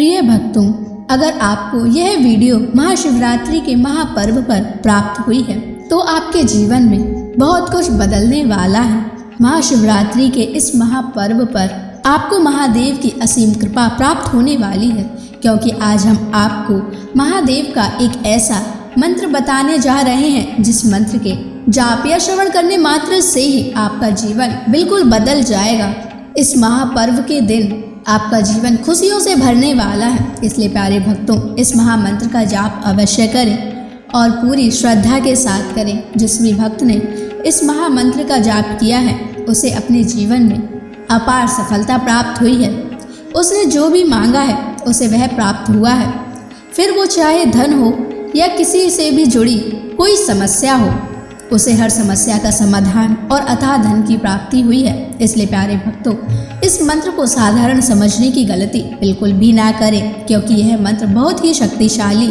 प्रिय भक्तों, अगर आपको यह वीडियो महाशिवरात्रि के महापर्व पर प्राप्त हुई है तो आपके जीवन में बहुत कुछ बदलने वाला है। महाशिवरात्रि के इस महापर्व पर आपको महादेव की असीम कृपा प्राप्त होने वाली है, क्योंकि आज हम आपको महादेव का एक ऐसा मंत्र बताने जा रहे हैं जिस मंत्र के जाप या श्रवण करने मात्र से ही आपका जीवन बिल्कुल बदल जाएगा। इस महापर्व के दिन आपका जीवन खुशियों से भरने वाला है, इसलिए प्यारे भक्तों, इस महामंत्र का जाप अवश्य करें और पूरी श्रद्धा के साथ करें। जिस भी भक्त ने इस महामंत्र का जाप किया है उसे अपने जीवन में अपार सफलता प्राप्त हुई है। उसने जो भी मांगा है उसे वह प्राप्त हुआ है, फिर वो चाहे धन हो या किसी से भी जुड़ी कोई समस्या हो, उसे हर समस्या का समाधान और अथाह धन की प्राप्ति हुई है। इसलिए प्यारे भक्तों, इस मंत्र को साधारण समझने की गलती बिल्कुल भी ना करें, क्योंकि यह मंत्र बहुत ही शक्तिशाली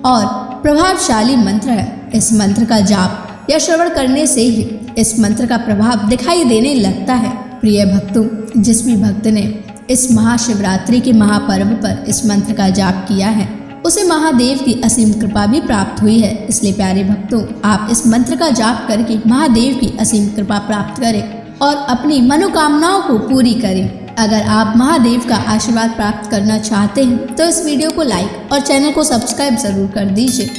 और प्रभावशाली मंत्र है। इस मंत्र का जाप या श्रवण करने से ही इस मंत्र का प्रभाव दिखाई देने लगता है। प्रिय भक्तों, जिस भी भक्त ने इस महाशिवरात्रि के महापर्व पर इस मंत्र का जाप किया है उसे महादेव की असीम कृपा भी प्राप्त हुई है। इसलिए प्यारे भक्तों, आप इस मंत्र का जाप करके महादेव की असीम कृपा प्राप्त करें और अपनी मनोकामनाओं को पूरी करें। अगर आप महादेव का आशीर्वाद प्राप्त करना चाहते हैं तो इस वीडियो को लाइक और चैनल को सब्सक्राइब जरूर कर दीजिए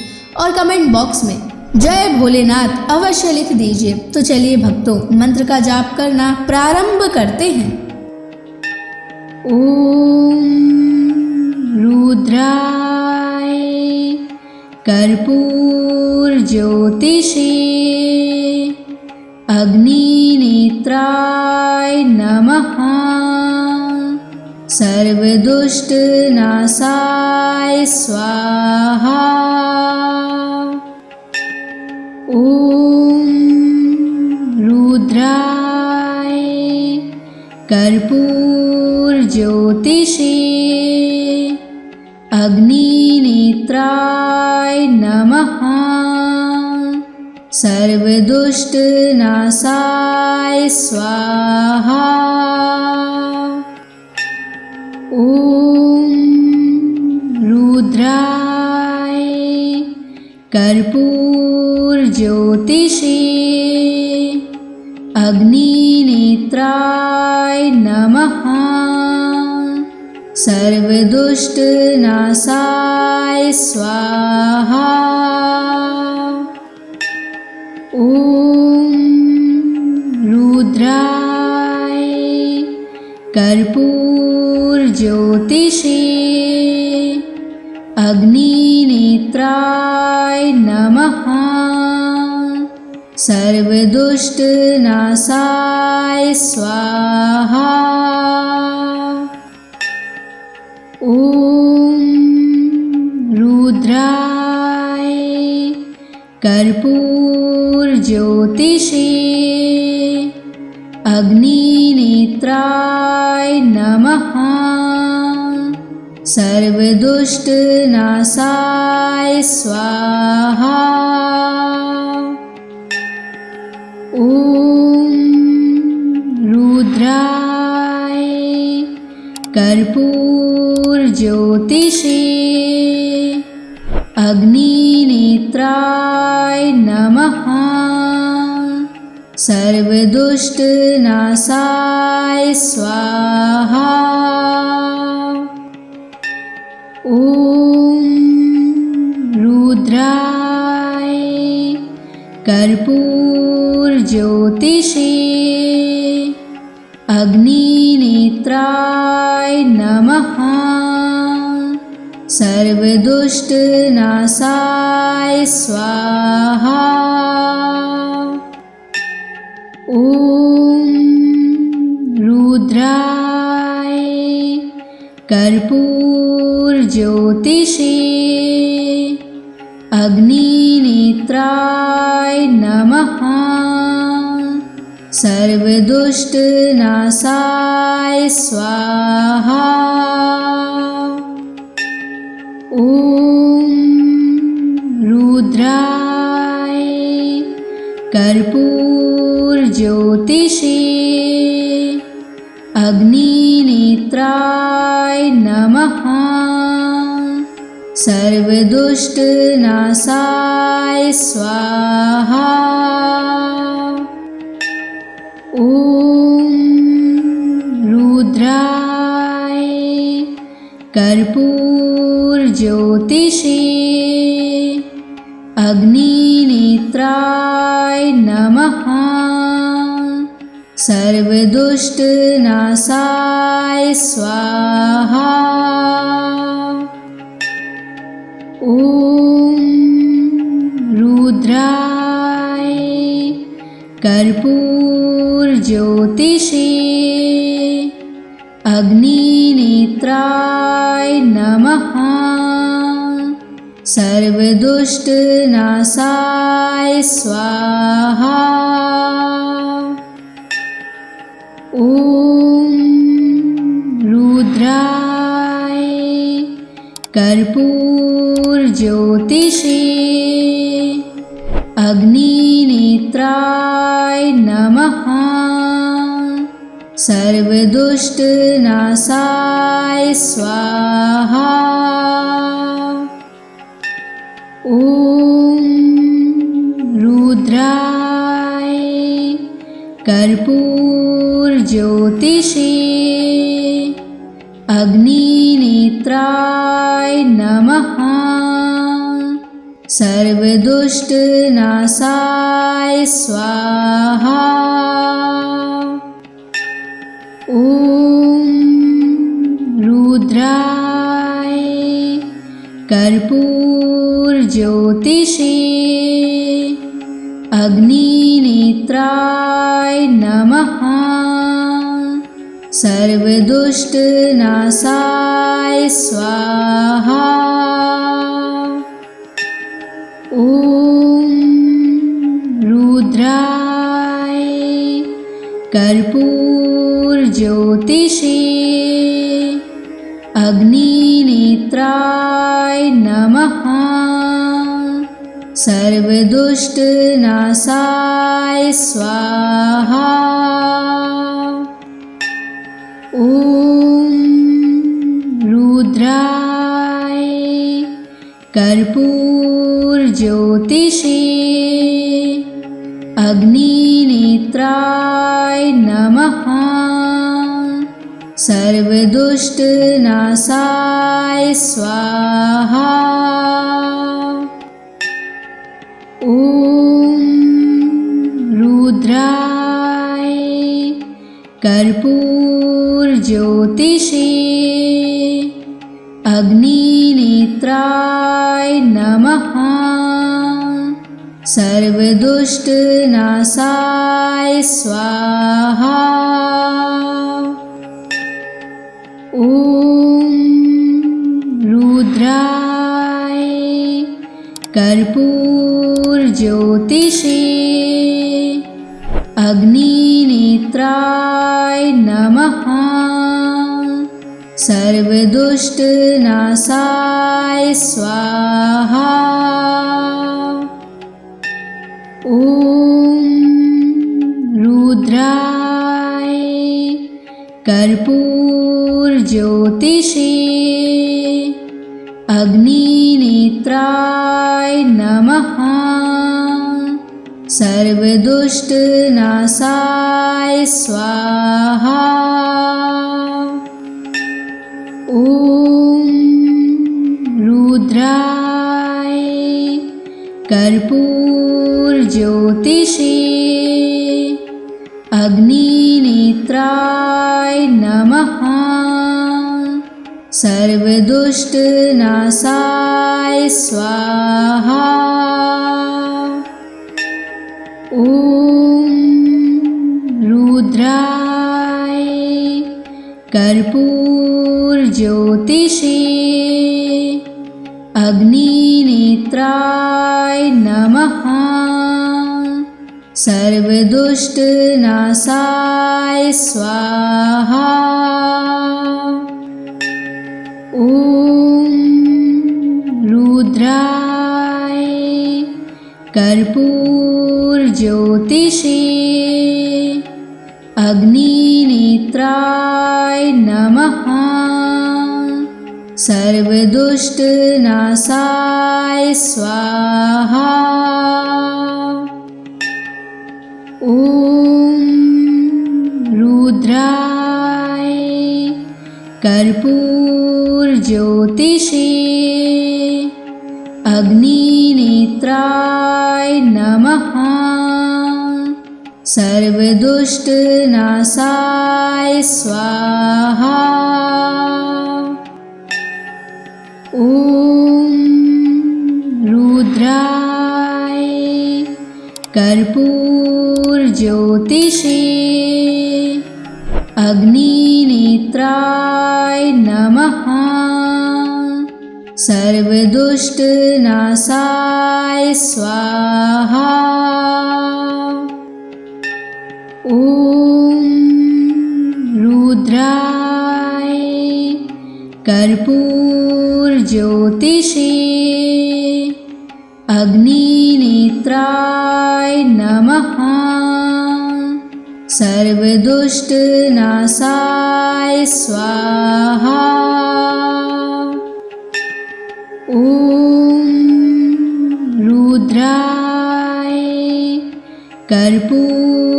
और कमेंट बॉक्स में जय भोलेनाथ अवश्य लिख दीजिए। तो चलिए भक्तों, मंत्र का जाप करना प्रारंभ करते हैं। ओम रुद्राय कर्पूर ज्योतिषे अग्निनेत्राय नमः। सर्वदुष्ट नाशाय स्वाहा। ओम रुद्राय कर्पूर ज्योतिषे अग्निनेत्राय नमः। सर्वदुष्ट नाशाय स्वाहा। ओम रुद्राय कर्पूर ज्योतिषे अग्निनेत्राय नमः। सर्वदुष्ट नाशाय स्वाहा। ओम रुद्राय कर्पूर ज्योतिषे अग्निनेत्राय नमः। सर्वदुष्ट नाशाय स्वाहा। ओम रुद्राय कर्पूर ज्योतिषे अग्निनेत्राय नमः। सर्वदुष्ट नाशाय स्वाहा। ओम रुद्राय कर्पूर ज्योतिषे अग्निनेत्राय नमः। सर्वदुष्ट नाशाय स्वाहा। ओम रुद्राय कर्पूर ज्योतिषे अग्निनेत्राय नमः। सर्वदुष्ट नाशाय स्वाहा। ओम रुद्राय कर्पूर ज्योतिषे अग्निनेत्राय नमः। सर्वदुष्ट नाशाय स्वाहा। ओम रुद्राय कर्पूर ज्योतिषे अग्निनेत्राय नमः। सर्वदुष्टनाशाय स्वाहा। ॐ रुद्राय कर्पूरज्योतिषे अग्निनेत्राय नमः। सर्वदुष्टनाशाय स्वाहा। ॐ रुद्राय कर्पूरज्योतिषे अग्निनेत्राय नमः। सर्वदुष्टनाशाय स्वाहा। ॐ रुद्राय कर्पूरज्योतिषे अग्निनेत्राय नमः। सर्वदुष्टनाशाय स्वाहा। ॐ रुद्राय कर्पूरज्योतिषे अग्निनेत्राय नमः। सर्वदुष्टनाशाय स्वाहा। ॐ रुद्राय कर्पूरज्योतिषे अग्निनेत्राय नमः। सर्वदुष्टनाशाय स्वाहा। ॐ रुद्राय कर्पूरज्योतिषे अग्निनेत्राय नमः। सर्वदुष्टनाशाय स्वाहा। ॐ रुद्राय कर्पूरज्योतिषे अग्निनेत्राय नमः। सर्वदुष्टनाशाय स्वाहा। ॐ रुद्राय कर्पूरज्योतिषे अग्निनेत्राय नमः। सर्वदुष्टनाशाय स्वाहा। ॐ रुद्राय कर्पूरज्योतिषे अग्निनेत्राय नमः। सर्वदुष्टनाशाय स्वाहा। ॐ रुद्राय कर्पूरज्योतिषे अग्निनेत्राय नमः। सर्वदुष्टनाशाय स्वाहा। ॐ रुद्राय कर्पूरज्योतिषे अग्निनेत्राय नमः। सर्वदुष्टनाशाय स्वाहा। ॐ रुद्राय कर्पूरज्योतिषे अग्निनेत्राय नमः। सर्वदुष्टनाशाय स्वाहा। ॐ रुद्राय कर्पूरज्योतिषे अग्निनेत्राय नमः। सर्वदुष्टनाशाय स्वाहा। ॐ रुद्राय कर्पूरज्योतिषे अग्निनेत्राय नमः। सर्वदुष्टनाशाय स्वाहा। ॐ रुद्राय कर्पूरज्योतिषे अग्निनेत्राय नमः। सर्वदुष्टनाशाय स्वाहा। ॐ रुद्राय कर्पूरज्योतिषे अग्निनेत्राय नमः। सर्वदुष्टनाशाय स्वाहा। ॐ रुद्राय कर्पूरज्योतिषे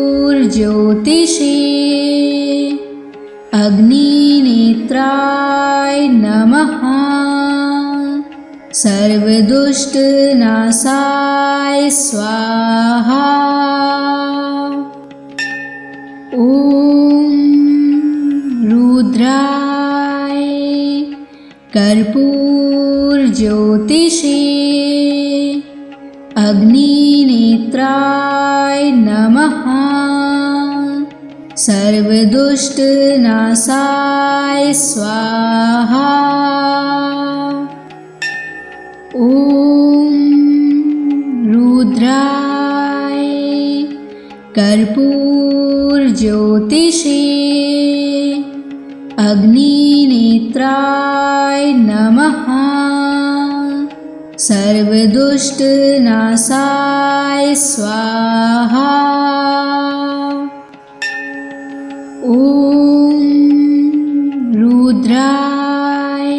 अग्निनेत्राय नमः। सर्वदुष्टनाशाय स्वाहा। ॐ रुद्राय कर्पूरज्योतिषे अग्निनेत्राय नमः। सर्वदुष्टनाशाय स्वाहा। ॐ रुद्राय कर्पूरज्योतिषे अग्निनेत्राय नमः। सर्वदुष्टनाशाय स्वाहा। ॐ रुद्राय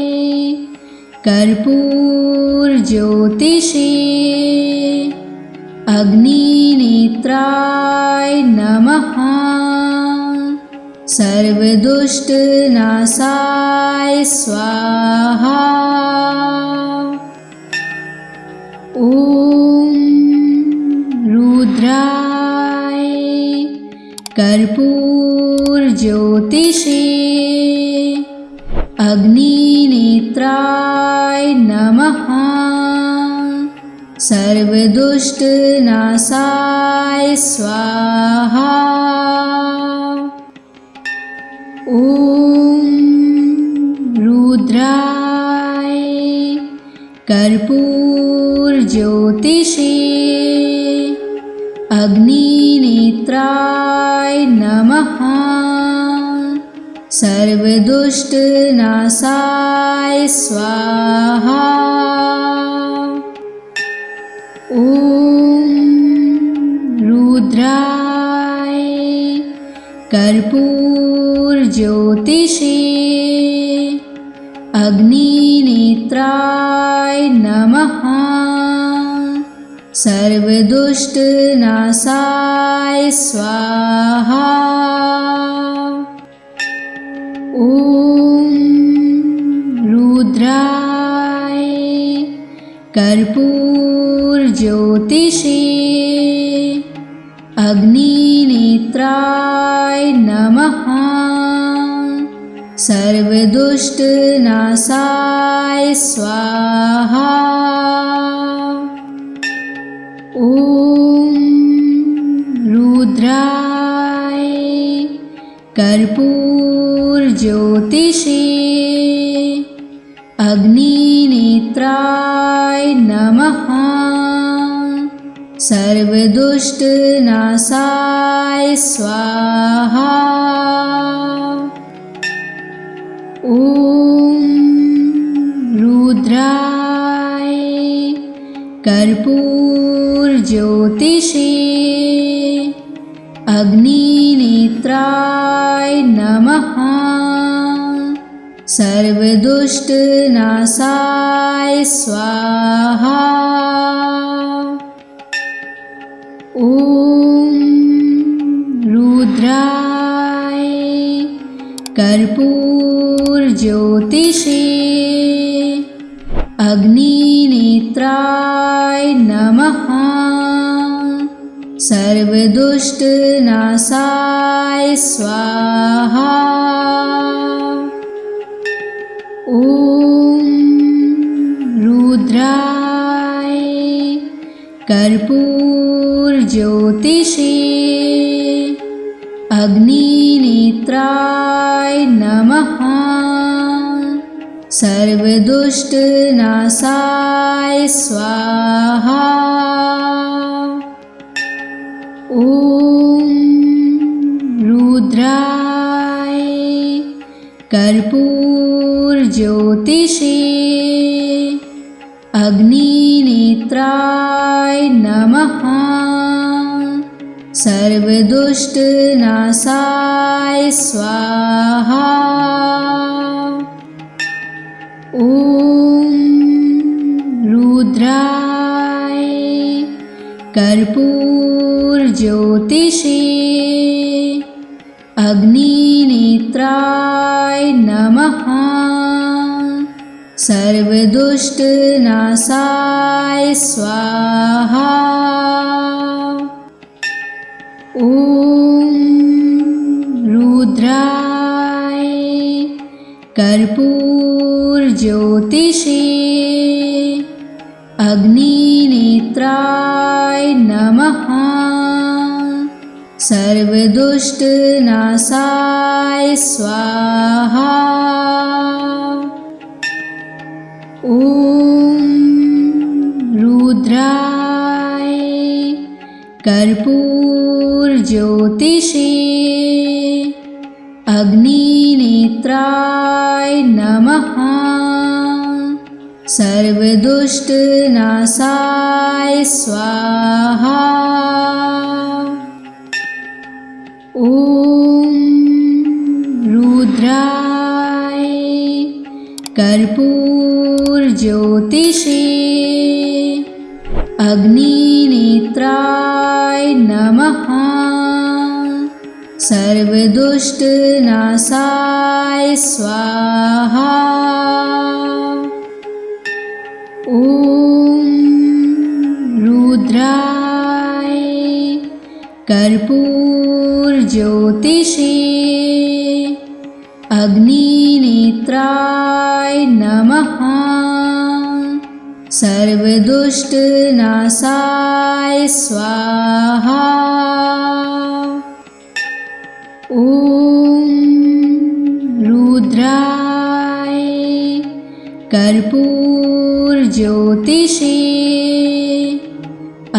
कर्पूरज्योतिषे अग्निनेत्राय नमः। सर्वदुष्टनाशाय स्वाहा। ॐ रुद्राय कर्पूरज्योतिषे अग्निनेत्राय नमः। सर्वदुष्टनाशाय स्वाहा। ॐ रुद्राय कर्पूरज्योतिषे अग्निनेत्राय नमः। सर्वदुष्टनाशाय स्वाहा। ॐ रुद्राय कर्पूरज्योतिषे अग्निनेत्राय नमः। सर्वदुष्टनाशाय स्वाहा। ॐ रुद्राय कर्पूरज्योतिषे अग्निनेत्राय नमः। सर्वदुष्टनाशाय स्वाहा। ॐ रुद्राय कर्पूरज्योतिषे अग्निनेत्राय नमः। सर्वदुष्टनाशाय स्वाहा। ॐ रुद्राय कर्पूरज्योतिषे अग्निनेत्राय नमः। सर्वदुष्टनाशाय स्वाहा। ॐ रुद्राय कर्पूरज्योतिषे अग्निनेत्राय नमः। सर्वदुष्टनाशाय स्वाहा। ॐ रुद्राय कर्पूरज्योतिषे अग्निनेत्राय नमः। सर्वदुष्टनाशाय स्वाहा। ॐ रुद्राय कर्पूरज्योतिषे अग्निनेत्राय नमः। सर्वदुष्टनाशाय स्वाहा। ॐ रुद्राय कर्पूरज्योतिषे अग्निनेत्राय नमः। सर्वदुष्टनाशाय स्वाहा। ॐ रुद्राय कर्पूरज्योतिषे अग्निनेत्राय नमः। सर्वदुष्टनाशाय स्वाहा। ॐ रुद्राय कर्पूरज्योतिषे अग्निनेत्राय नमः। सर्वदुष्टनाशाय स्वाहा। ॐ रुद्राय कर्पूरज्योतिषे अग्निनेत्राय नमः। सर्वदुष्टनाशाय स्वाहा। ॐ रुद्राय कर्पूरज्योतिषे अग्निनेत्राय नमः। सर्वदुष्टनाशाय स्वाहा। ॐ रुद्राय कर्पूरज्योतिषे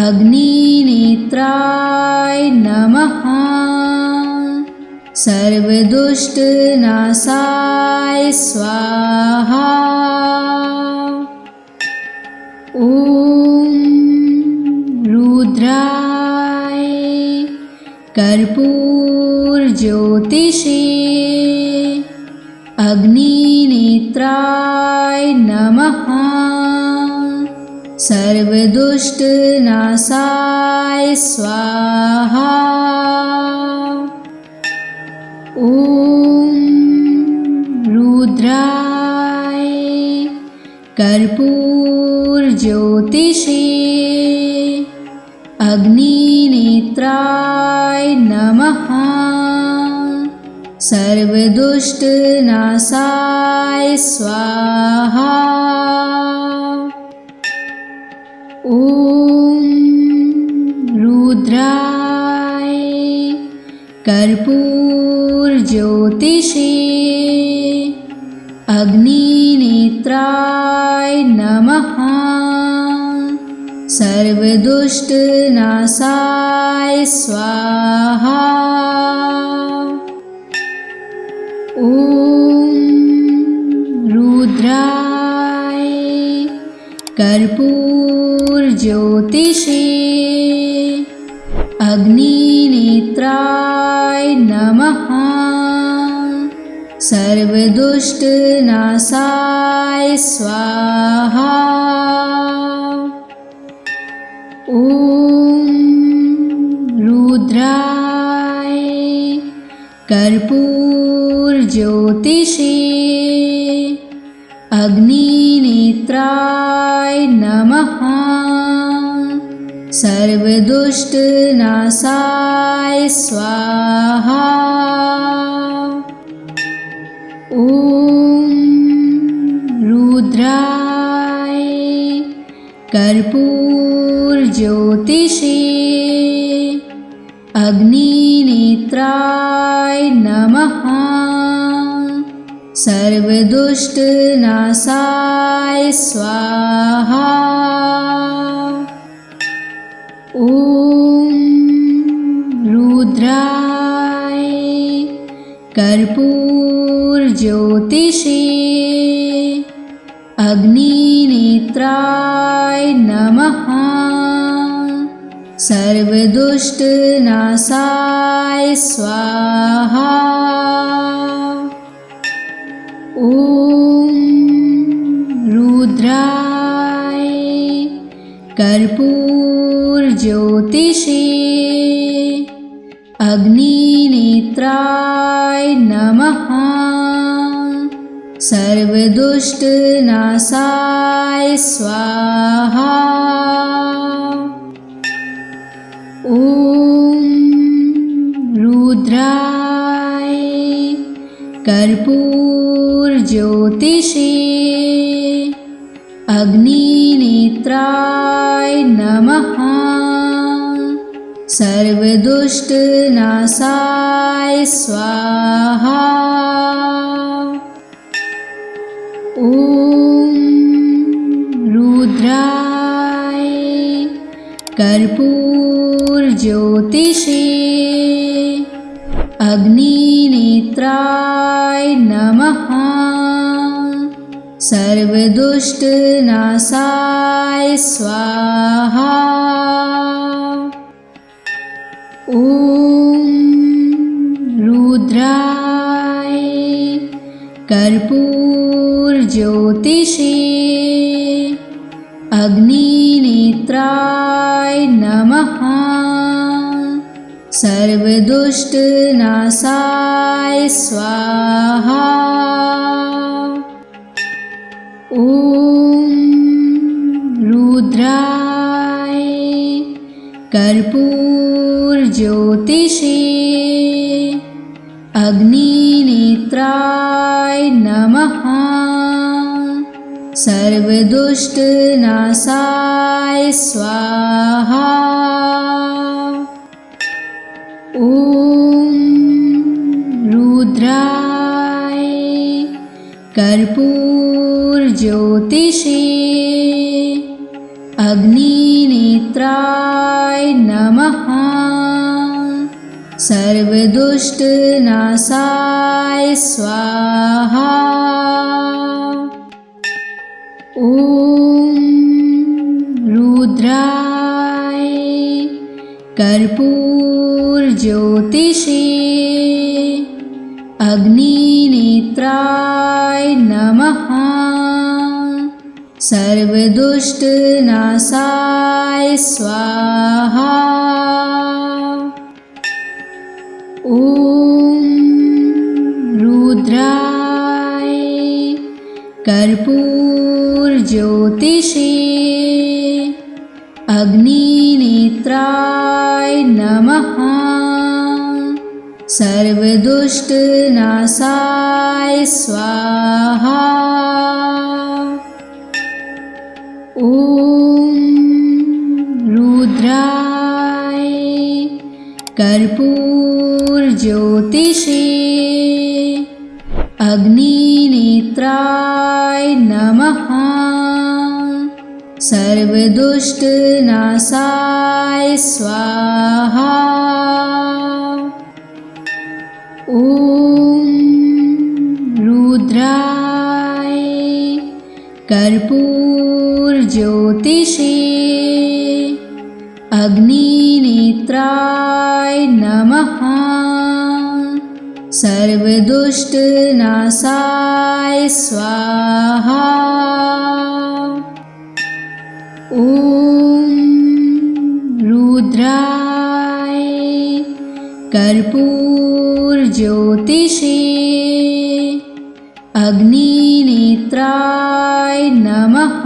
अग्निनेत्राय नमः। सर्वदुष्टनाशाय स्वाहा। ॐ रुद्राय कर्पूरज्योतिषे अग्निनेत्राय नमः। सर्वदुष्टनाशाय स्वाहा। ॐ रुद्राय कर्पूरज्योतिषे अग्निनेत्राय नमः। सर्वदुष्टनाशाय स्वाहा। ॐ रुद्राय कर्पूरज्योतिषे अग्निनेत्राय नमः। सर्वदुष्टनाशाय स्वाहा। ॐ रुद्राय कर्पूरज्योतिषे अग्निनेत्राय नमः। सर्वदुष्टनाशाय स्वाहा। ॐ रुद्राय कर्पूरज्योतिषे अग्निनेत्राय नमः। सर्वदुष्टनाशाय स्वाहा। ॐ रुद्राय कर्पूरज्योतिषे अग्निनेत्राय नमः। सर्वदुष्टनाशाय स्वाहा। ॐ रुद्राय कर्पूरज्योतिषे अग्निनेत्राय नमः। सर्वदुष्टनाशाय स्वाहा। ॐ रुद्राय कर्पूरज्योतिषे अग्निनेत्राय नमः। सर्वदुष्टनाशाय स्वाहा। ॐ रुद्राय कर्पूरज्योतिषे अग्निनेत्राय नमः। सर्वदुष्टनाशाय स्वाहा। ॐ रुद्राय कर्पूरज्योतिषे अग्निनेत्राय नमः। सर्वदुष्टनाशाय स्वाहा। ॐ रुद्राय कर्पूरज्योतिषे अग्निनेत्राय नमः। सर्वदुष्टनाशाय स्वाहा। ॐ रुद्राय कर्पूरज्योतिषे अग्निनेत्राय नमः। सर्वदुष्टनाशाय स्वाहा। ॐ रुद्राय कर्पूरज्योतिषे अग्निनेत्राय नमः। सर्वदुष्टनाशाय स्वाहा। ॐ रुद्राय कर्पूरज्योतिषे अग्निनेत्राय नमः। सर्वदुष्टनाशाय स्वाहा। ॐ रुद्राय कर्पूरज्योतिषे अग्निनेत्राय नमः। सर्वदुष्टनाशाय स्वाहा। ॐ रुद्राय कर्पूरज्योतिषे अग्निनेत्राय नमः। सर्वदुष्टनाशाय स्वाहा। ॐ रुद्राय कर्पूरज्योतिषे अग्निनेत्राय नमः। सर्वदुष्टनाशाय स्वाहा। ॐ रुद्राय कर्पूरज्योतिषे अग्निनेत्राय नमः।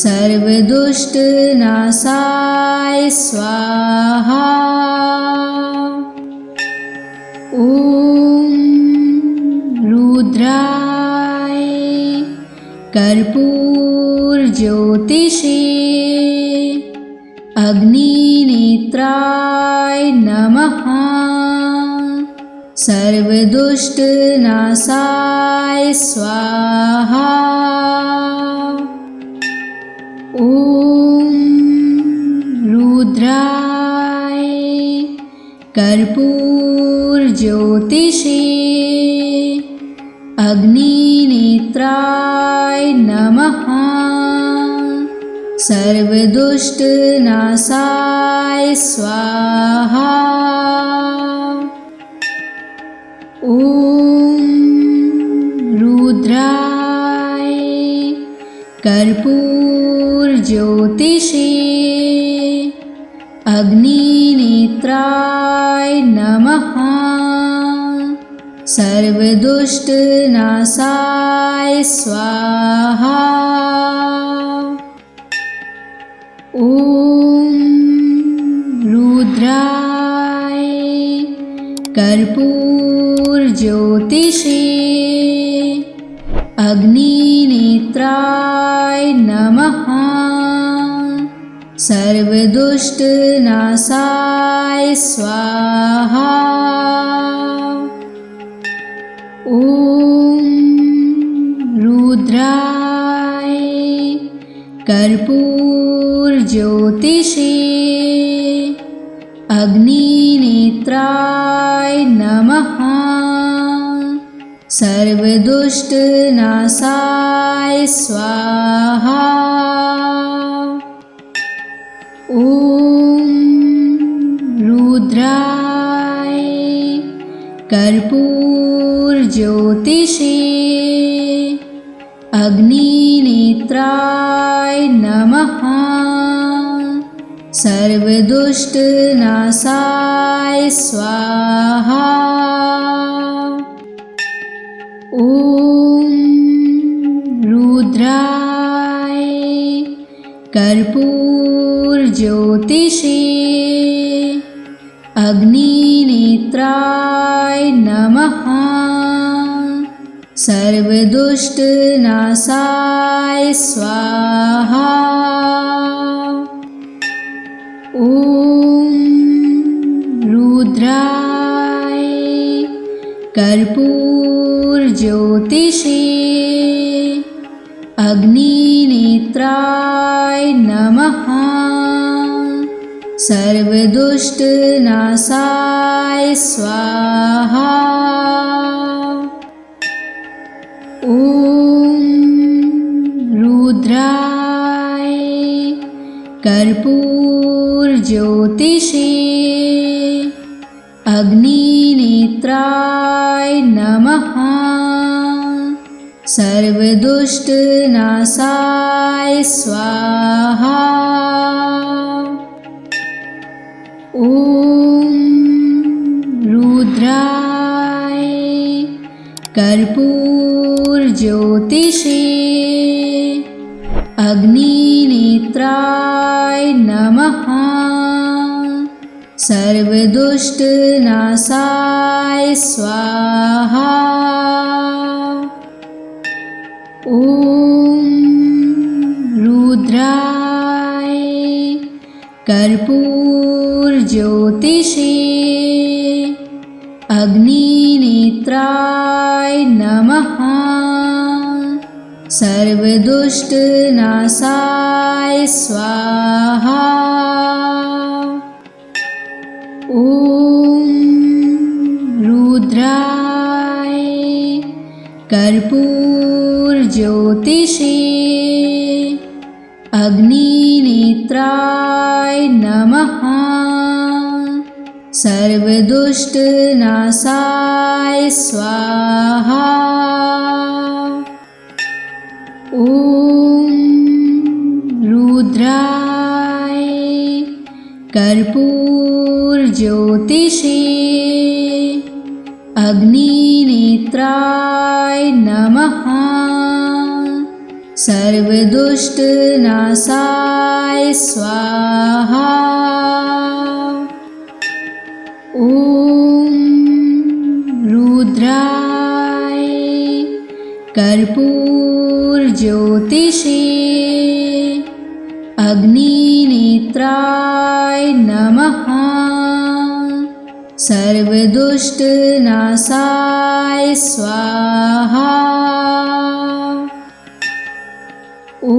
सर्वदुष्टनाशाय स्वाहा। ॐ रुद्राय कर्पूरज्योतिषे अग्निनेत्राय नमः। सर्वदुष्टनाशाय स्वाहा। ॐ रुद्राय कर्पूरज्योतिषे अग्निनेत्राय नमः। सर्वदुष्टनाशाय स्वाहा। ॐ रुद्राय कर्पूरज्योतिषे अग्निनेत्राय नमः। सर्वदुष्टनाशाय स्वाहा। ॐ रुद्राय कर्पूरज्योतिषे अग्निनेत्राय नमः। सर्वदुष्टनाशाय स्वाहा। ॐ रुद्राय कर्पूरज्योतिषे अग्निनेत्राय नमः। सर्वदुष्टनाशाय स्वाहा। ॐ रुद्राय कर्पूरज्योतिषे अग्निनेत्राय नमः। सर्वदुष्टनाशाय स्वाहा। ॐ रुद्राय कर्पूरज्योतिषे अग्निनेत्राय नमः। सर्वदुष्टनाशाय स्वाहा। ॐ रुद्राय कर्पूरज्योतिषे अग्निनेत्राय नमः। सर्वदुष्टनाशाय स्वाहा। ॐ रुद्राय कर्पूरज्योतिषे अग्निनेत्राय नमः। सर्वदुष्टनाशाय स्वाहा। ॐ रुद्राय कर्पूरज्योतिषे अग्निनेत्राय नमः। सर्वदुष्टनाशाय स्वाहा। ॐ रुद्राय कर्पूरज्योतिषे अग्निनेत्राय नमः। सर्वदुष्टनाशाय स्वाहा। ॐ रुद्राय कर्पूरज्योतिषे अग्निनेत्राय नमः। सर्वदुष्टनाशाय स्वाहा। ॐ रुद्राय कर्पूरज्योतिषे अग्निनेत्राय नमः। सर्वदुष्टनाशाय स्वाहा। ॐ रुद्राय कर्पूरज्योतिषे अग्निनेत्राय नमः। सर्वदुष्टनाशाय स्वाहा। ॐ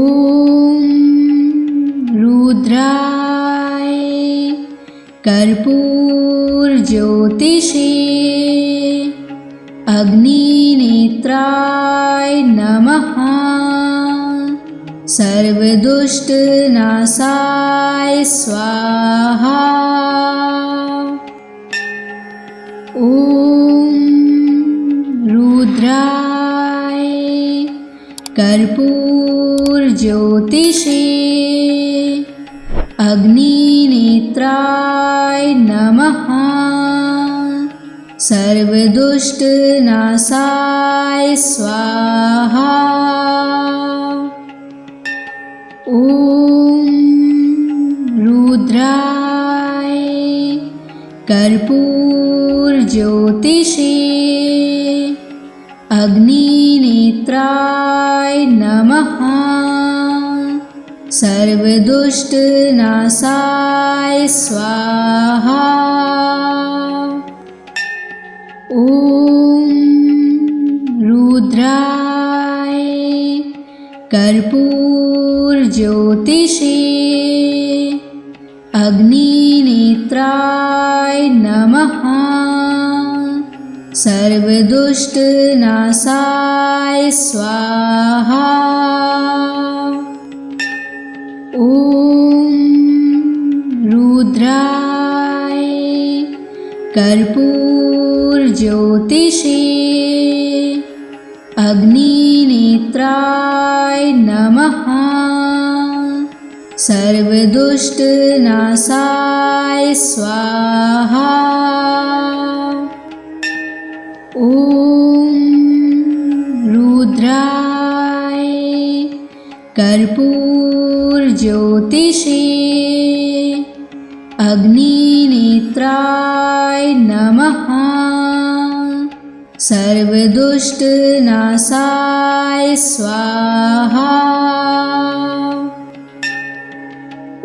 रुद्राय कर्पूरज्योतिषे अग्निनेत्राय नमः। सर्वदुष्टनाशाय स्वाहा। ॐ रुद्राय कर्पूरज्योतिषे अग्निनेत्राय नमः। सर्वदुष्टनाशाय स्वाहा। ॐ रुद्राय कर्पूरज्योतिषे अग्निनेत्राय नमः। सर्वदुष्टनाशाय स्वाहा। ॐ रुद्राय कर्पूरज्योतिषे अग्निनेत्राय नमः। सर्वदुष्टनाशाय स्वाहा। ॐ रुद्राय कर्पूरज्योतिषे अग्निनेत्राय नमः। सर्वदुष्टनाशाय स्वाहा। ॐ रुद्राय कर्पूरज्योतिषे अग्निनेत्राय नमः। सर्वदुष्टनाशाय स्वाहा।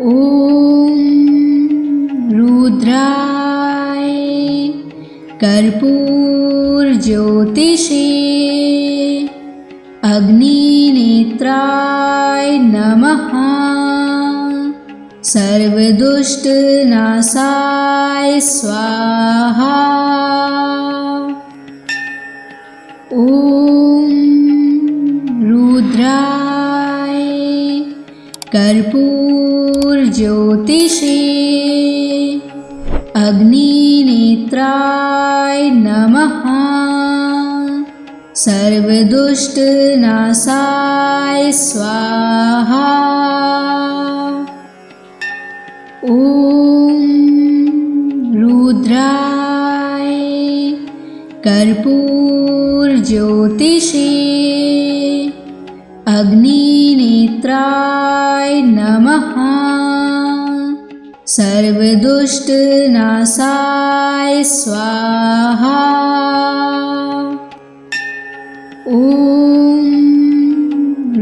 ॐ रुद्राय कर्पूरज्योतिषे अग्निनेत्राय नमः। सर्वदुष्टनाशाय स्वाहा। ॐ रुद्राय कर्पूरज्योतिषे अग्निनेत्राय नमः। सर्वदुष्टनाशाय स्वाहा। ॐ रुद्राय कर्पूरज्योतिषे अग्निनेत्राय नमः। सर्वदुष्टनाशाय स्वाहा। ॐ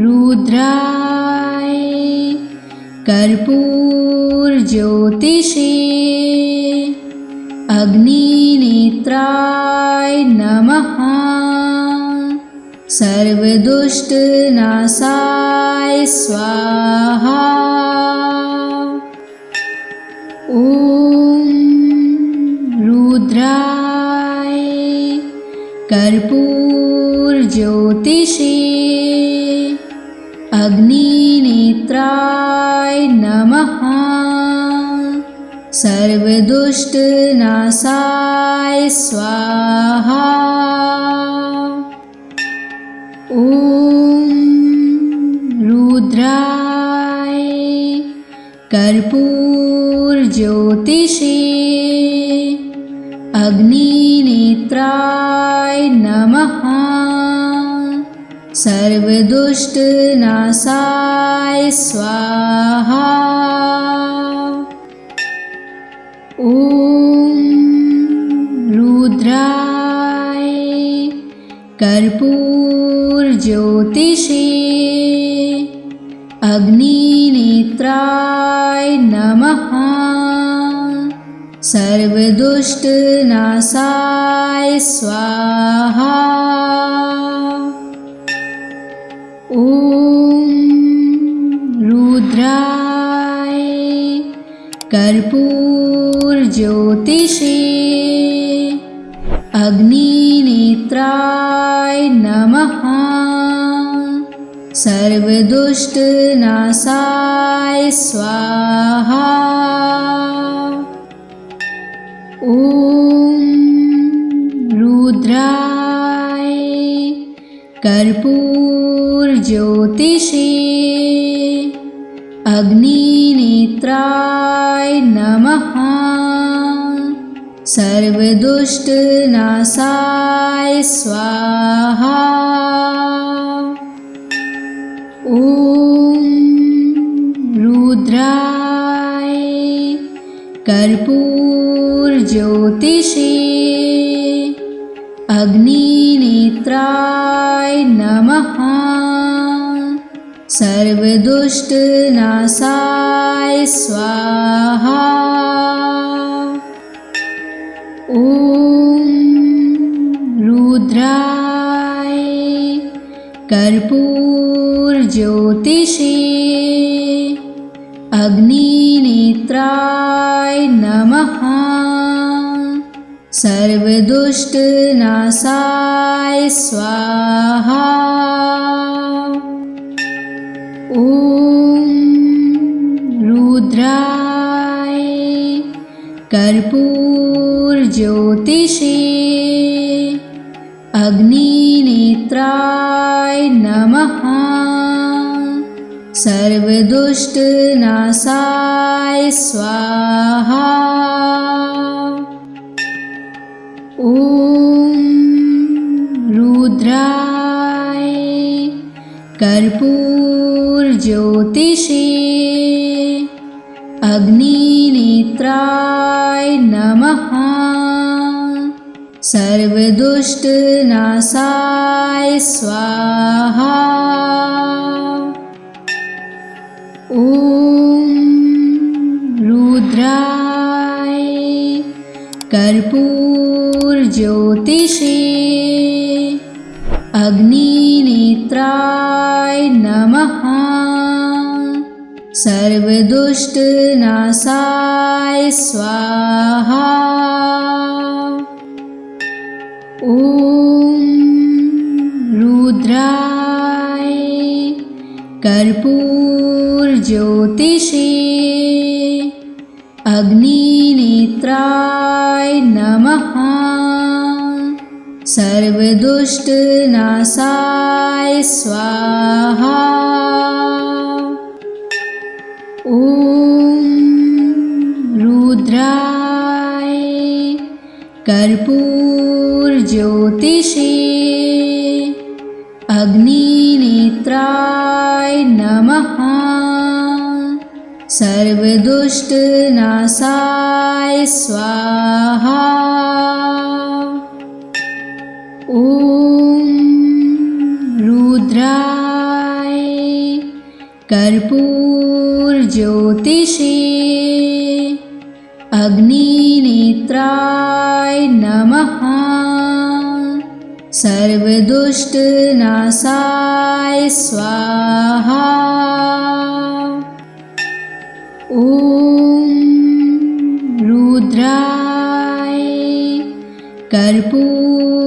रुद्राय कर्पूरज्योतिषे अग्निनेत्राय नमः। सर्वदुष्टनाशाय स्वाहा। ॐ रुद्राय कर्पूरज्योतिषे अग्निनेत्राय नमः। सर्वदुष्टनाशाय स्वाहा। ॐ रुद्राय कर्पूरज्योतिषे अग्निनेत्राय नमः। सर्वदुष्टनाशाय स्वाहा। ॐ रुद्राय कर्पूरज्योतिषे अग्निनेत्राय नमः। सर्वदुष्टनाशाय स्वाहा। ॐ रुद्राय कर्पूरज्योतिषे अग्निनेत्राय नमः। सर्वदुष्टनाशाय स्वाहा। ॐ रुद्राय कर्पूरज्योतिषे अग्निनेत्राय नमः। सर्वदुष्टनाशाय स्वाहा। ॐ रुद्राय कर्पूरज्योतिषे अग्निनेत्राय नमः। सर्वदुष्टनाशाय स्वाहा। ॐ रुद्राय कर्पूरज्योतिषे अग्निनेत्राय नमः। सर्वदुष्टनाशाय स्वाहा। ॐ रुद्राय कर्पूरज्योतिषे अग्निनेत्राय नमः। सर्वदुष्टनाशाय स्वाहा। ॐ रुद्राय कर्पूरज्योतिषे अग्निनेत्राय नमः। सर्वदुष्टनाशाय स्वाहा। ॐ रुद्राय कर्पूरज्योतिषे अग्निनेत्राय नमः। सर्वदुष्टनाशाय स्वाहा। ॐ रुद्राय कर्पूरज्योतिषे अग्निनेत्राय नमः। सर्वदुष्टनाशाय स्वाहा। ॐ रुद्राय कर्पूरज्योतिषे अग्निनेत्राय नमः। सर्वदुष्टनाशाय स्वाहा। ॐ रुद्राय कर्पूरज्योतिषे अग्निनेत्राय नमः। सर्वदुष्टनाशाय स्वाहा। ॐ रुद्राय कर्पूरज्योतिषे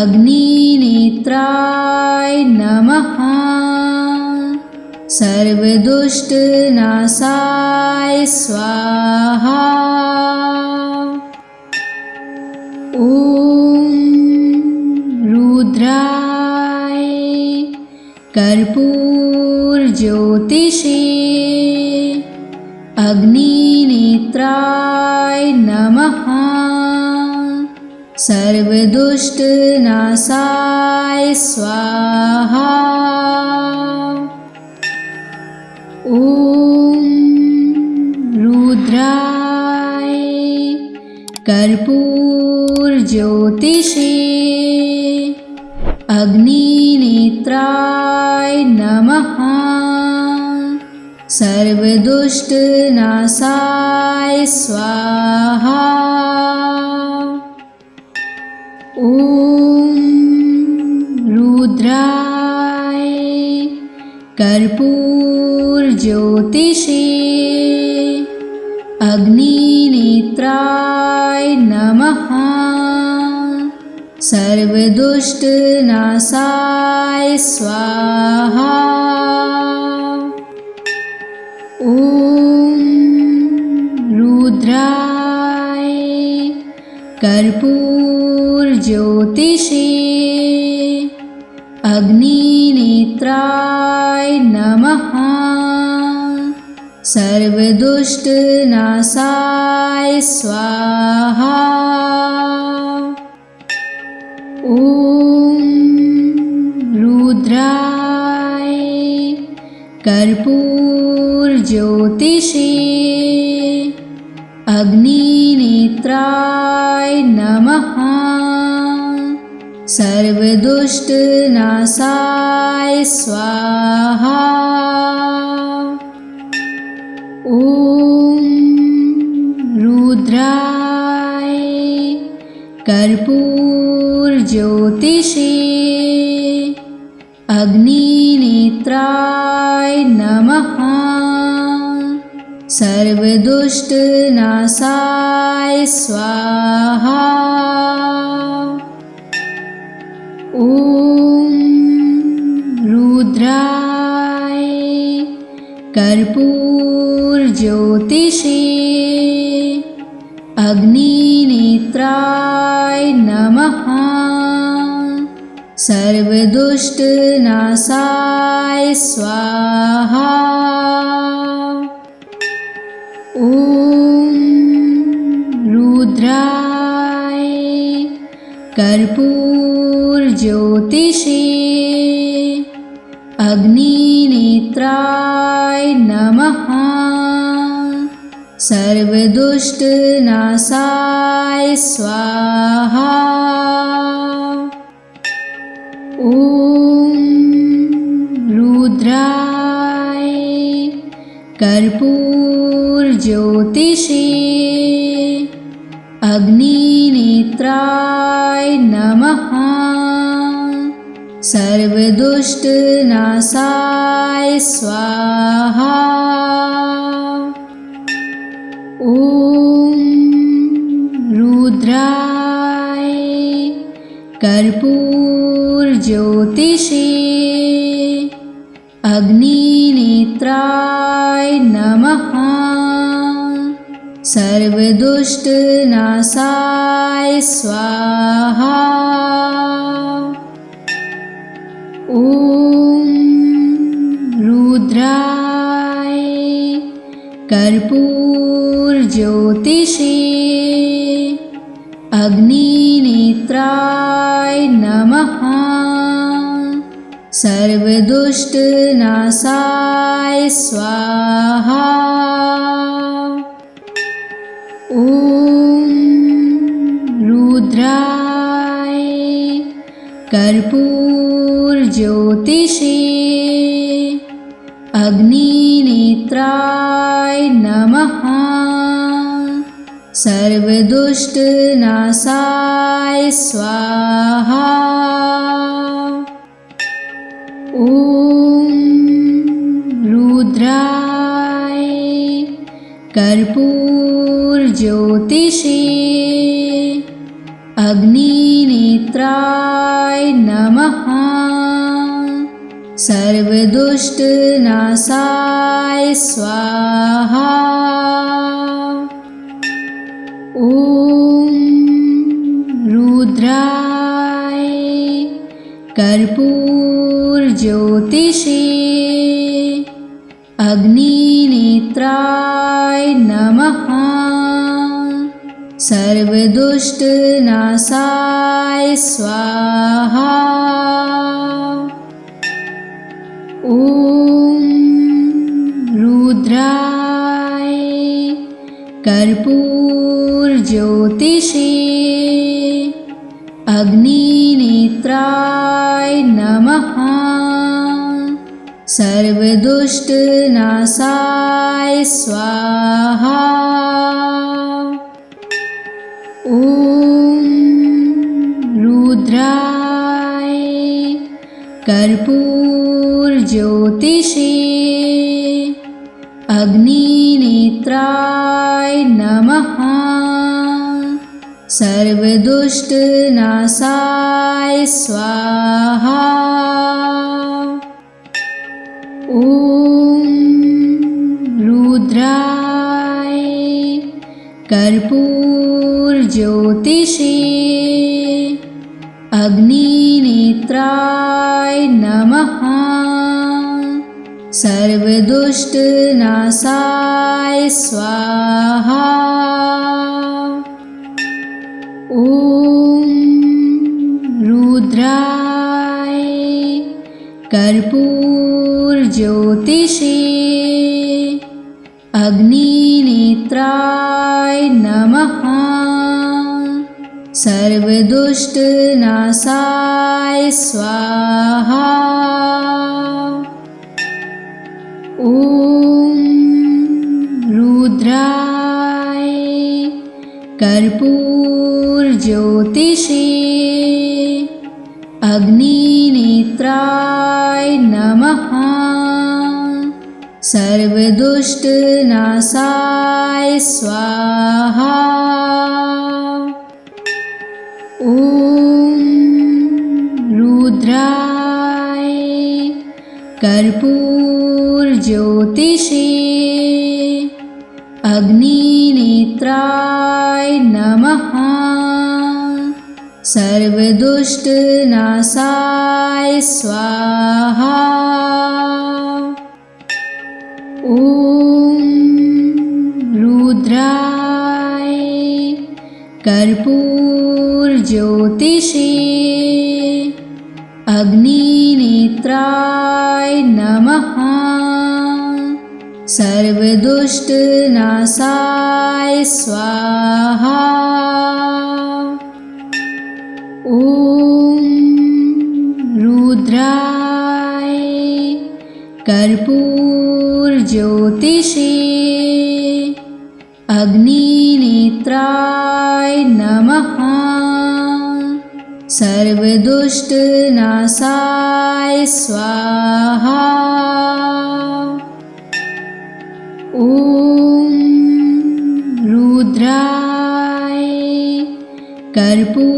अग्निनेत्राय नमः। सर्वदुष्टनाशाय स्वाहा। ॐ रुद्राय कर्पूरज्योतिषे अग्निनेत्राय नमः। सर्वदुष्टनाशाय स्वाहा। ॐ रुद्राय कर्पूरज्योतिषे अग्निनेत्राय नमः। सर्वदुष्टनाशाय स्वाहा। ॐ रुद्राय कर्पूरज्योतिषे अग्निनेत्राय नमः। सर्वदुष्टनाशाय स्वाहा। ॐ रुद्राय कर्पूरज्योतिषे अग्निनेत्राय नमः। सर्वदुष्टनाशाय स्वाहा। ॐ रुद्राय कर्पूरज्योतिषे अग्निनेत्राय नमः। सर्वदुष्टनाशाय स्वाहा। ॐ रुद्राय कर्पूरज्योतिषे अग्निनेत्राय नमः। सर्वदुष्टनाशाय स्वाहा। ॐ रुद्राय कर्पूरज्योतिषे अग्निनेत्राय नमः। सर्वदुष्टनाशाय स्वाहा। ॐ रुद्राय कर्पूरज्योतिषे अग्निनेत्राय नमः। सर्वदुष्टनाशाय स्वाहा। ॐ रुद्राय कर्पूरज्योतिषे अग्निनेत्राय नमः। सर्वदुष्टनाशाय स्वाहा। ॐ रुद्राय कर्पूरज्योतिषे अग्निनेत्राय नमः। सर्वदुष्टनाशाय स्वाहा। ॐ रुद्राय कर्पूरज्योतिषे अग्निनेत्राय नमः। सर्वदुष्टनाशाय स्वाहा। ॐ रुद्राय कर्पूरज्योतिषे अग्निनेत्राय नमः। सर्वदुष्टनाशाय स्वाहा। ॐ रुद्राय कर्पूरज्योतिषे अग्निनेत्राय नमः। सर्वदुष्टनाशाय स्वाहा। ॐ रुद्राय कर्पूरज्योतिषे अग्निनेत्राय नमः। सर्वदुष्टनाशाय स्वाहा। ॐ रुद्राय कर्पूरज्योतिषे अग्निनेत्राय नमः। सर्वदुष्टनाशाय स्वाहा। ॐ रुद्राय कर्पूरज्योतिषे अग्निनेत्राय नमः। सर्वदुष्टनाशाय स्वाहा। ॐ रुद्राय कर्पूरज्योतिषे अग्निनेत्राय नमः। सर्वदुष्टनाशाय स्वाहा। ॐ रुद्राय कर्पूरज्योतिषे अग्निनेत्राय नमः। सर्वदुष्टनाशाय स्वाहा। ॐ रुद्राय कर्पूरज्योतिषे अग्निनेत्राय नमः। सर्वदुष्टनाशाय स्वाहा। ॐ रुद्राय कर्पूरज्योतिषे अग्निनेत्राय नमः। सर्वदुष्टनाशाय स्वाहा। ॐ रुद्राय कर्पूरज्योतिषे अग्निनेत्राय नमः। सर्वदुष्टनाशाय स्वाहा। ॐ रुद्राय कर्पूरज्योतिषे अग्निनेत्राय नमः। सर्वदुष्टनाशाय स्वाहा। ॐ रुद्राय कर्पूरज्योतिषे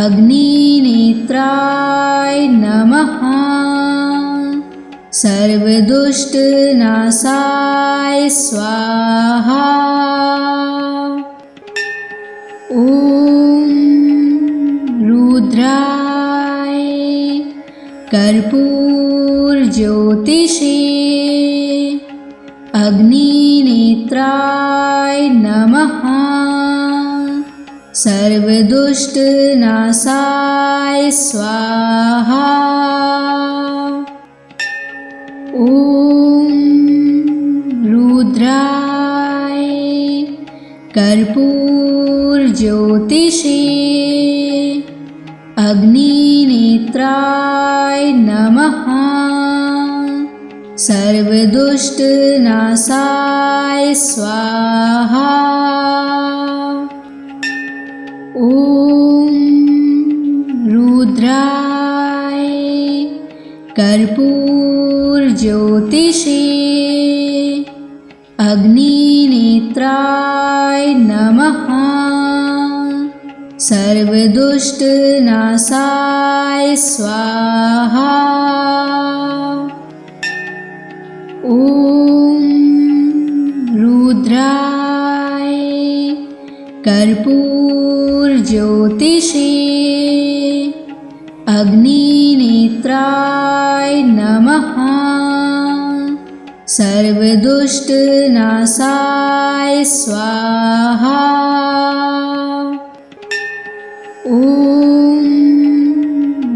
अग्निनेत्राय नमः। सर्वदुष्टनाशाय स्वाहा। ॐ रुद्राय कर्पूरज्योतिषे अग्निनेत्राय नमः। सर्वदुष्टनाशाय स्वाहा। ॐ रुद्राय कर्पूरज्योतिषे अग्निनेत्राय नमः। सर्वदुष्टनाशाय स्वाहा। ॐ रुद्राय कर्पूरज्योतिषे अग्निनेत्राय नमः। सर्वदुष्टनाशाय स्वाहा। ॐ रुद्राय कर्पूरज्योतिषे अग्निनेत्राय नमः। सर्वदुष्टनाशाय स्वाहा। ॐ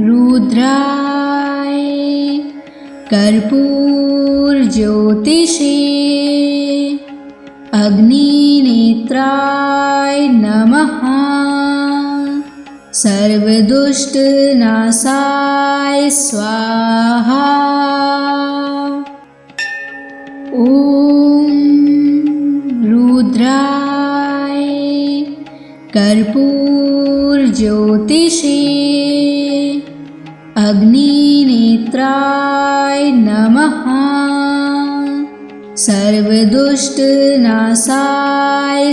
रुद्राय कर्पूरज्योतिषे अग्निनेत्राय नमः। सर्वदुष्टनाशाय स्वाहा। ॐ रुद्राय कर्पूरज्योतिषे अग्निनेत्राय नमः। सर्वदुष्टनाशाय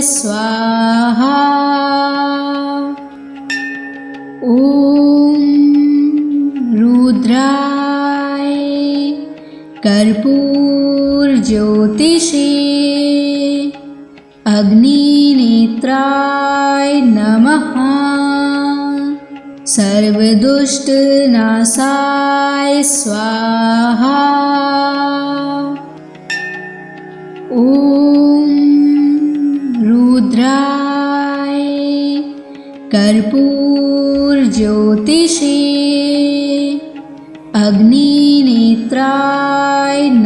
स्वाहा। ॐ रुद्राय कर्पूरज्योतिषे अग्निनेत्राय नमः। सर्वदुष्टनाशाय स्वाहा। ॐ रुद्राय कर्पूरज्योतिषे अग्निनेत्राय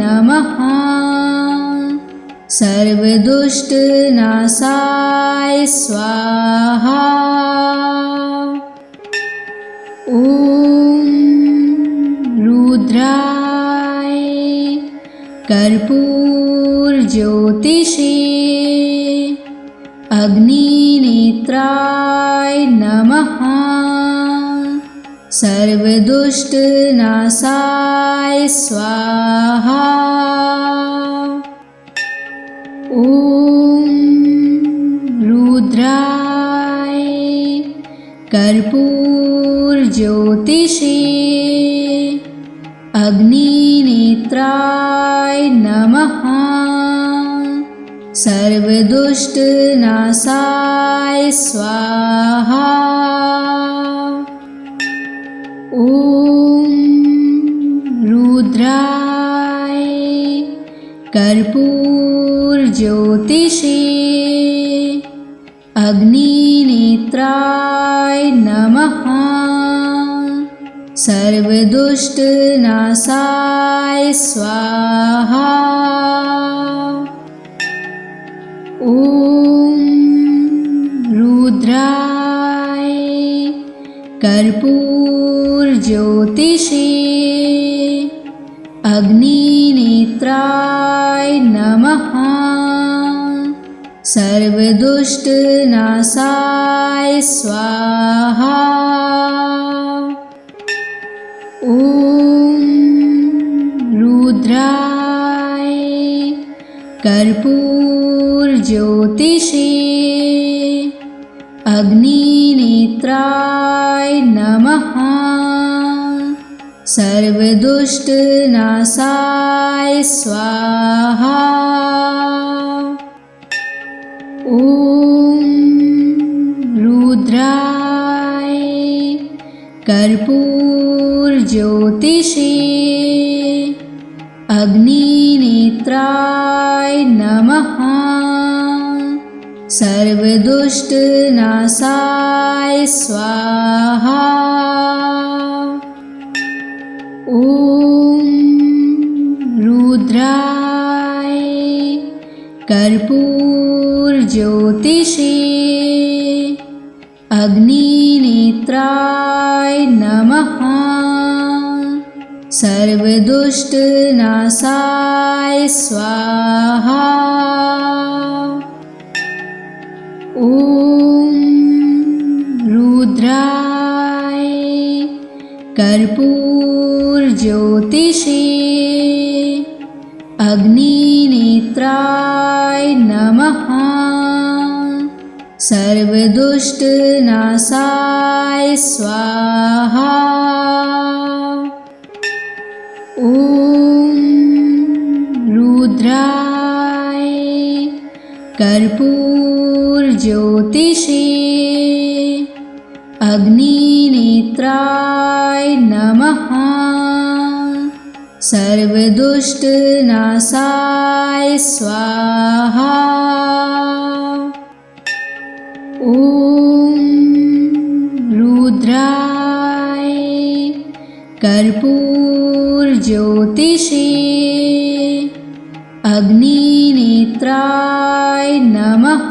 नमः। सर्वदुष्टनाशाय स्वाहा। ॐ रुद्राय कर्पूरज्योतिषे अग्निनेत्राय नमः। सर्वदुष्टनाशाय स्वाहा। ॐ रुद्राय कर्पूरज्योतिषे अग्निनेत्राय नमः। सर्वदुष्टनाशाय स्वाहा। ॐ रुद्राय कर्पूरज्योतिषे अग्निनेत्राय नमः। सर्वदुष्टनाशाय स्वाहा। ॐ रुद्राय कर्पूरज्योतिषे अग्निनेत्राय नमः। सर्वदुष्टनाशाय स्वाहा। ॐ रुद्राय कर्पूरज्योतिषे अग्निनेत्राय नमः। सर्वदुष्टनाशाय स्वाहा। ॐ रुद्राय कर्पूरज्योतिषे अग्निनेत्राय नमः। सर्वदुष्टनाशाय स्वाहा। ॐ रुद्राय कर्पूरज्योतिषे अग्निनेत्राय नमः। सर्वदुष्टनाशाय स्वाहा। ॐ रुद्राय कर्पूरज्योतिषे अग्निनेत्राय नमः। सर्वदुष्टनाशाय स्वाहा। ॐ रुद्राय कर्पूरज्योतिषे अग्निनेत्राय नमः। सर्वदुष्टनाशाय स्वाहा। ॐ रुद्राय कर्पूरज्योतिषे अग्निनेत्राय नमः।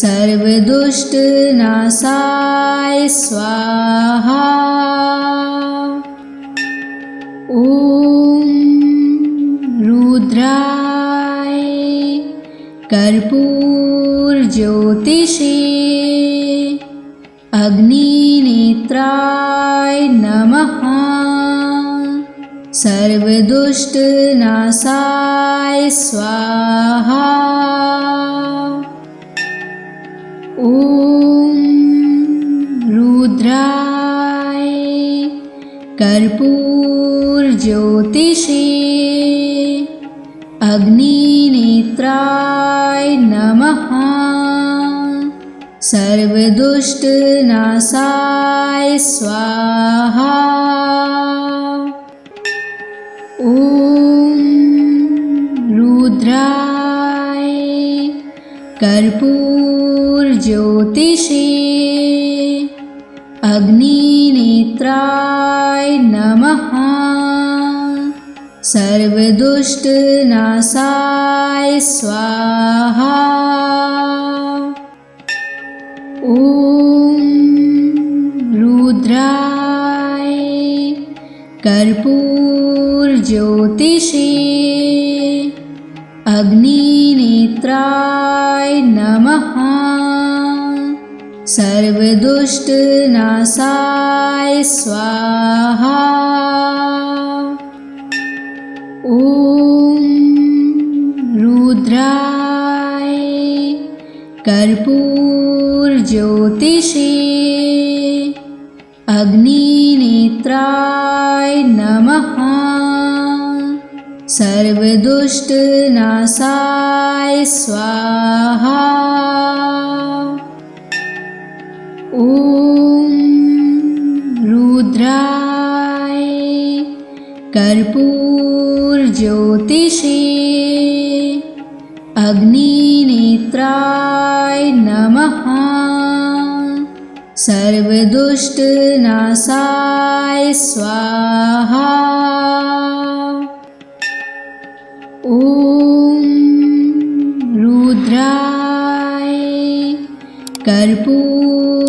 सर्वदुष्टनाशाय स्वाहा। ॐ रुद्राय कर्पूरज्योतिषे अग्निनेत्राय नमः। सर्वदुष्टनाशाय स्वाहा। ॐ रुद्राय कर्पूरज्योतिषे अग्निनेत्राय नमः। सर्वदुष्टनाशाय स्वाहा। ॐ रुद्राय कर्पूरज्योतिषे अग्निनेत्राय नमः। सर्वदुष्टनाशाय स्वाहा। ॐ रुद्राय कर्पूरज्योतिषे अग्निनेत्राय नमः। सर्वदुष्टनाशाय स्वाहा। ॐ रुद्राय कर्पूरज्योतिषे अग्निनेत्राय नमः। सर्वदुष्टनाशाय स्वाहा। ॐ रुद्राय कर्पूरज्योतिषे अग्निनेत्राय नमः। सर्वदुष्टनाशाय स्वाहा। ॐ रुद्राय कर्पूरज्योतिषे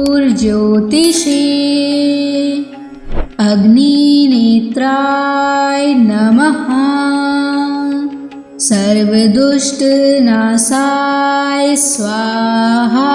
अग्निनेत्राय नमः। सर्वदुष्टनाशाय स्वाहा।